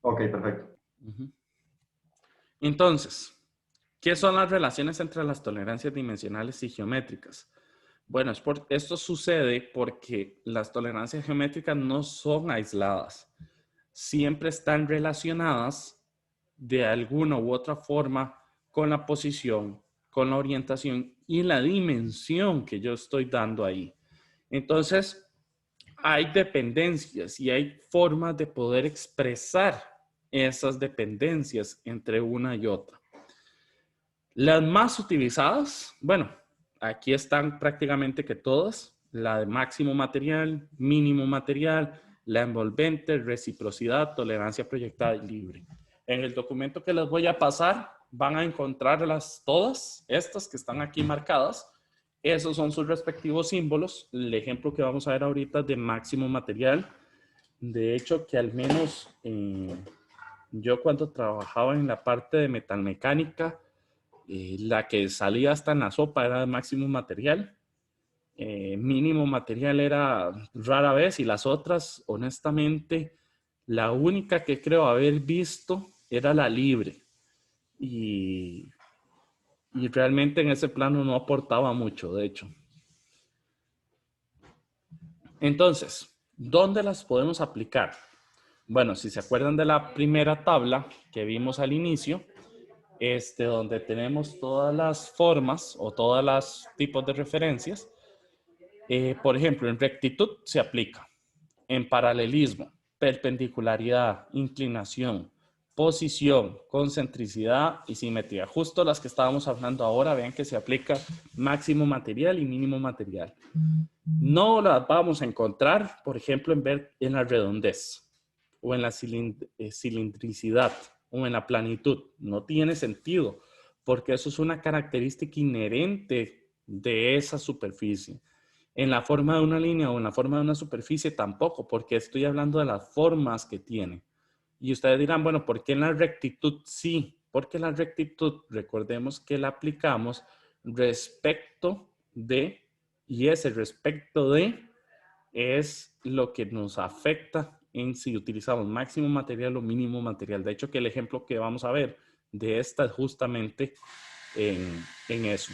Ok, perfecto. Entonces, ¿qué son las relaciones entre las tolerancias dimensionales y geométricas? Bueno, esto sucede porque las tolerancias geométricas no son aisladas. Siempre están relacionadas de alguna u otra forma con la posición, con la orientación y la dimensión que yo estoy dando ahí. Entonces, hay dependencias y hay formas de poder expresar esas dependencias entre una y otra. Las más utilizadas, bueno, aquí están prácticamente que todas, la de máximo material, mínimo material, la envolvente, reciprocidad, tolerancia proyectada y libre. En el documento que les voy a pasar van a encontrarlas todas, estas que están aquí marcadas. Esos son sus respectivos símbolos. El ejemplo que vamos a ver ahorita es de máximo material. De hecho, que al menos yo cuando trabajaba en la parte de metalmecánica, la que salía hasta en la sopa era de máximo material. Mínimo material era rara vez y las otras, honestamente, la única que creo haber visto era la libre. Y realmente en ese plano no aportaba mucho, de hecho. Entonces, ¿dónde las podemos aplicar? Bueno, si se acuerdan de la primera tabla que vimos al inicio, donde tenemos todas las formas o todos los tipos de referencias. Por ejemplo, en rectitud se aplica, en paralelismo, perpendicularidad, inclinación, posición, concentricidad y simetría. Justo las que estábamos hablando ahora, vean que se aplica máximo material y mínimo material. No las vamos a encontrar, por ejemplo, en la redondez o en la cilindricidad o en la planitud. No tiene sentido, porque eso es una característica inherente de esa superficie. En la forma de una línea o en la forma de una superficie tampoco, porque estoy hablando de las formas que tiene. Y ustedes dirán, bueno, ¿por qué en la rectitud sí? Porque la rectitud, recordemos que la aplicamos respecto de, y ese respecto de es lo que nos afecta en si utilizamos máximo material o mínimo material. De hecho, que el ejemplo que vamos a ver de esta es justamente en eso.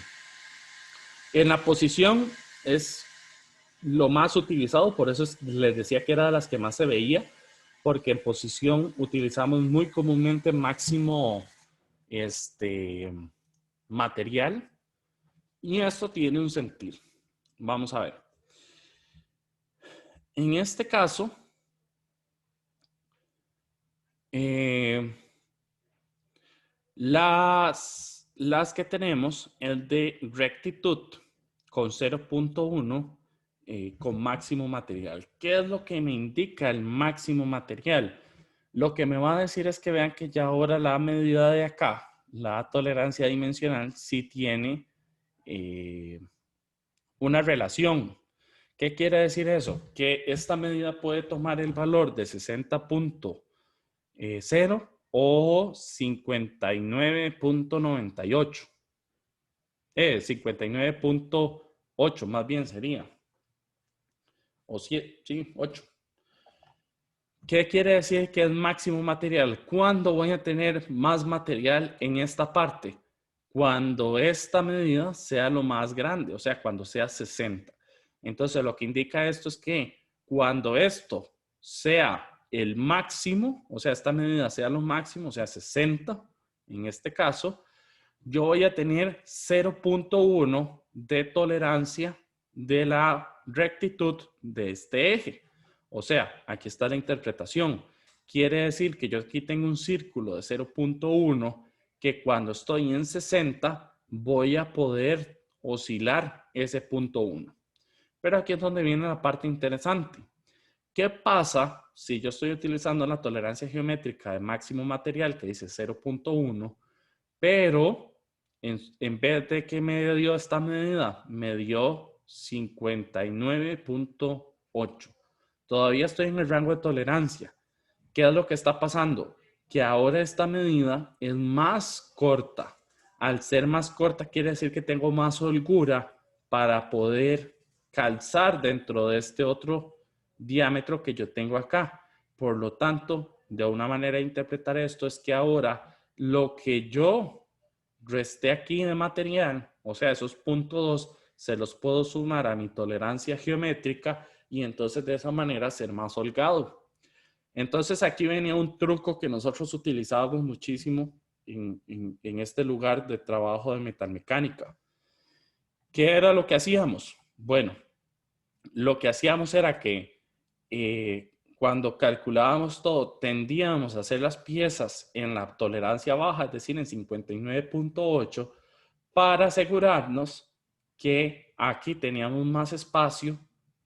En la posición es lo más utilizado, por eso les decía que era de las que más se veía, porque en posición utilizamos muy comúnmente máximo material, y esto tiene un sentido. Vamos a ver. En este caso, las que tenemos es de rectitud con 0.1 con máximo material. ¿Qué es lo que me indica el máximo material? Lo que me va a decir es que vean que ya ahora la medida de acá, la tolerancia dimensional, sí tiene una relación. ¿Qué quiere decir eso? Que esta medida puede tomar el valor de 60.0 o 59.98. 59.8 más bien sería. O 7, sí, 8. ¿Qué quiere decir que es máximo material? ¿Cuándo voy a tener más material en esta parte? Cuando esta medida sea lo más grande, o sea, cuando sea 60. Entonces, lo que indica esto es que cuando esto sea el máximo, o sea, esta medida sea lo máximo, o sea, 60, en este caso, yo voy a tener 0.1 de tolerancia de la rectitud de este eje. O sea, aquí está la interpretación. Quiere decir que yo aquí tengo un círculo de 0.1 que cuando estoy en 60 voy a poder oscilar ese punto 1. Pero aquí es donde viene la parte interesante. ¿Qué pasa si yo estoy utilizando la tolerancia geométrica de máximo material que dice 0.1, pero en vez de que me dio esta medida, me dio 59.8? Todavía estoy en el rango de tolerancia. ¿Qué es lo que está pasando? Que ahora esta medida es más corta. Al ser más corta quiere decir que tengo más holgura para poder calzar dentro de este otro diámetro que yo tengo acá. Por lo tanto, de una manera de interpretar esto es que ahora lo que yo resté aquí de material, o sea, esos puntos 2, se los puedo sumar a mi tolerancia geométrica y entonces de esa manera ser más holgado. Entonces aquí venía un truco que nosotros utilizábamos muchísimo en este lugar de trabajo de metalmecánica. ¿Qué era lo que hacíamos? Bueno, lo que hacíamos era que cuando calculábamos todo, tendíamos a hacer las piezas en la tolerancia baja, es decir, en 59.8, para asegurarnos que aquí teníamos más espacio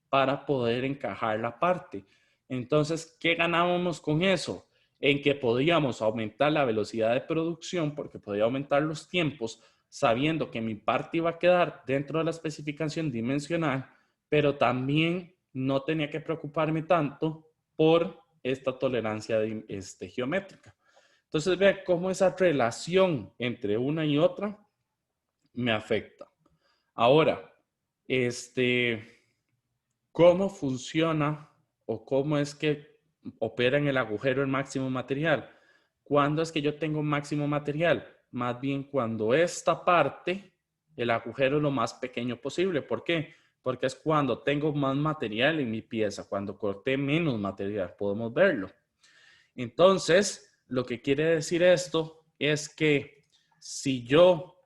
para poder encajar la parte. Entonces, ¿qué ganábamos con eso? En que podíamos aumentar la velocidad de producción porque podía aumentar los tiempos sabiendo que mi parte iba a quedar dentro de la especificación dimensional, pero también no tenía que preocuparme tanto por esta tolerancia geométrica. Entonces, vean cómo esa relación entre una y otra me afecta. Ahora, ¿cómo funciona o cómo es que opera en el agujero el máximo material? ¿Cuándo es que yo tengo máximo material? Más bien cuando esta parte, el agujero es lo más pequeño posible. ¿Por qué? Porque es cuando tengo más material en mi pieza, cuando corté menos material, podemos verlo. Entonces, lo que quiere decir esto es que si yo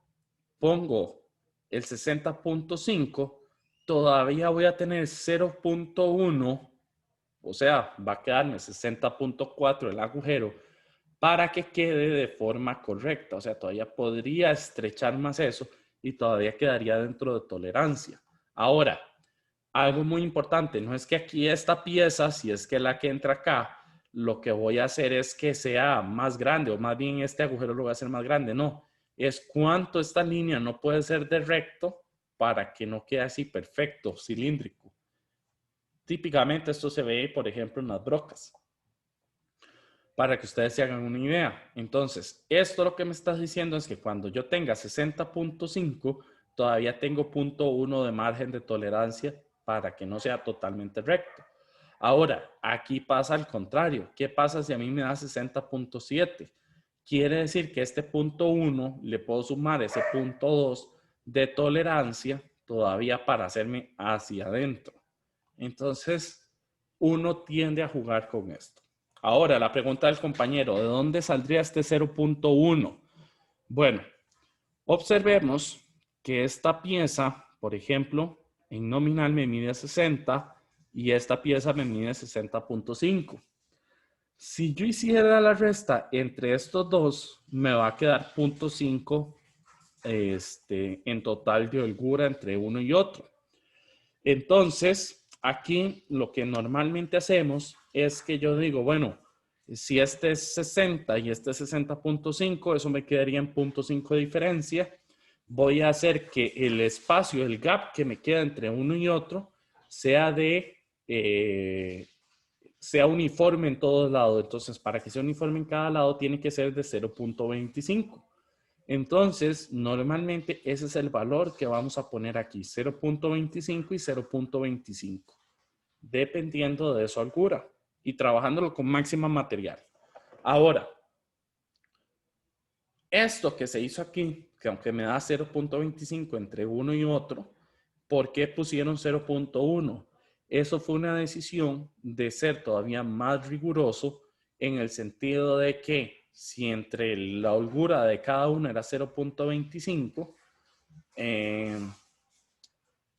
pongo el 60.5, todavía voy a tener 0.1, o sea, va a quedarme 60.4 el agujero para que quede de forma correcta. O sea, todavía podría estrechar más eso y todavía quedaría dentro de tolerancia. Ahora, algo muy importante, no es que aquí esta pieza, si es que la que entra acá, lo que voy a hacer es que sea más grande, o más bien este agujero lo voy a hacer más grande. No, es cuánto esta línea no puede ser de recto para que no quede así perfecto, cilíndrico. Típicamente esto se ve, por ejemplo, en las brocas. Para que ustedes se hagan una idea. Entonces, esto lo que me estás diciendo es que cuando yo tenga 60.5, todavía tengo 0.1 de margen de tolerancia para que no sea totalmente recto. Ahora, aquí pasa al contrario. ¿Qué pasa si a mí me da 60.7? Quiere decir que este 0.1 le puedo sumar ese 0.2 de tolerancia todavía para hacerme hacia adentro. Entonces, uno tiende a jugar con esto. Ahora, la pregunta del compañero, ¿de dónde saldría este 0.1? Bueno, observemos que esta pieza, por ejemplo, en nominal me mide 60 y esta pieza me mide 60.5. Si yo hiciera la resta entre estos dos, me va a quedar 0.5 en total de holgura entre uno y otro. Entonces, aquí lo que normalmente hacemos es que yo digo, bueno, si este es 60 y este es 60.5, eso me quedaría en 0.5 de diferencia. Voy a hacer que el espacio, el gap que me queda entre uno y otro, sea sea uniforme en todos lados. Entonces, para que sea uniforme en cada lado, tiene que ser de 0.25. Entonces, normalmente ese es el valor que vamos a poner aquí, 0.25 y 0.25, dependiendo de su holgura y trabajándolo con máxima material. Ahora, esto que se hizo aquí, que aunque me da 0.25 entre uno y otro, ¿por qué pusieron 0.1? Eso fue una decisión de ser todavía más riguroso en el sentido de que si entre la holgura de cada uno era 0.25,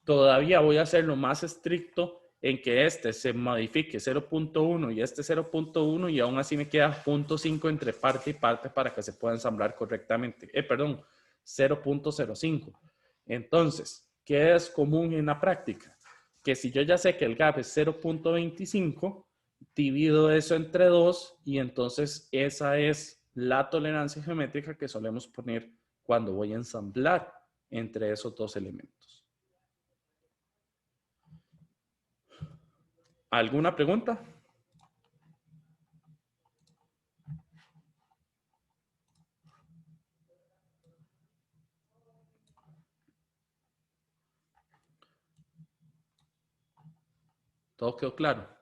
todavía voy a hacerlo más estricto en que este se modifique 0.1 y este 0.1 y aún así me queda 0.5 entre parte y parte para que se pueda ensamblar correctamente. Perdón, 0.05. Entonces, ¿qué es común en la práctica? Que si yo ya sé que el gap es 0.25, divido eso entre 2 y entonces esa es la tolerancia geométrica que solemos poner cuando voy a ensamblar entre esos dos elementos. ¿Alguna pregunta? ¿Todo quedó claro?